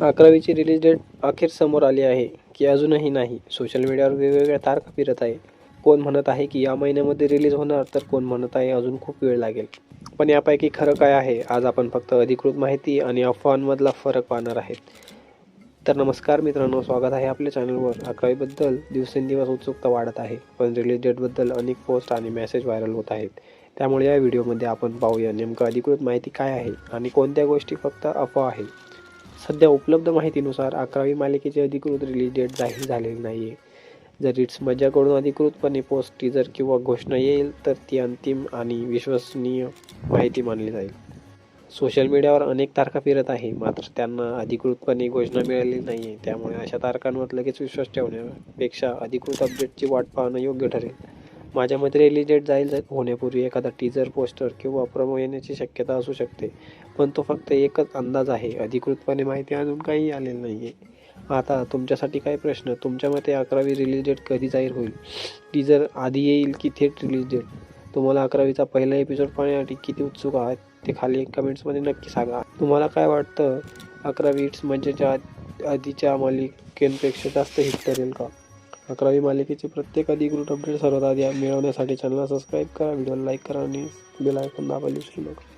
11वीची release date अखेर समोर आली आहे की अजूनही नाही. सोशल मीडियावर वेगवेगळ्या तारखा फिरत आहे. कोण म्हणत आहे की या महिन्यामध्ये रिलीज होणार, तर कोण म्हणत आहे अजून खूप वेळ लागेल. पण यापैकी खरं काय आहे, आज आपण फक्त अधिकृत माहिती आणि अफवांमधला फरक पाहणार आहेत. तर नमस्कार मित्रांनो, स्वागत आहे आपल्या चॅनलवर. 11वीबद्दल दिवसेंदिवस उत्सुकता वाढत आहे, पण रिलीज डेटबद्दल अनेक पोस्ट आणि मेसेज व्हायरल होत आहेत. त्यामुळे या व्हिडिओमध्ये आपण पाहूया नेमकं अधिकृत माहिती काय आहे आणि कोणत्या गोष्टी फक्त अफवा आहेत. सध्या उपलब्ध माहितीनुसार 11वी मालिकेची अधिकृत रिलीज डेट जाहीर झालेली नाही आहे. जर इट्स मज्जाकडून अधिकृतपणे पोस्ट, टीजर किंवा घोषणा येईल तर ती अंतिम आणि विश्वसनीय माहिती मानली जाईल. सोशल मीडियावर अनेक तारखा फिरत आहे, मात्र त्यांना अधिकृतपणे घोषणा मिळालेली नाही आहे. त्यामुळे अशा तारखांवर लगेच विश्वास ठेवण्यापेक्षा अधिकृत अपडेटची वाट पाहणं योग्य ठरेल. माझ्या मते रिलीज डेट जाहीर होण्यापूर्वी एखादा टीजर, पोस्टर किंवा प्रोमो येण्याची शक्यता असू शकते, पण तो फक्त एकच अंदाज आहे. अधिकृतपणे माहिती अजून काही आलेली नाही आहे. आता तुमच्यासाठी काय प्रश्न? तुमच्या मते 11वी रिलीज डेट कधी जाहीर होईल? टीजर आधी येईल की थेट रिलीज डेट? तुम्हाला 11वीचा पहिला एपिसोड पाहण्यासाठी किती उत्सुक आहात ते खाली कमेंट्समध्ये नक्की सांगा. तुम्हाला काय वाटतं, 11वी इट्स मज्जाच्या आधीच्या मालिकेपेक्षा जास्त हिट ठरेल का? 11वी मालिकेचे प्रत्येक अधिकृत अपडेट सर्वात आधी मिळवण्यासाठी चॅनलला सबस्क्राईब करा, व्हिडिओला लाईक करा आणि बेल आयकॉन दाबायला विसरू नका.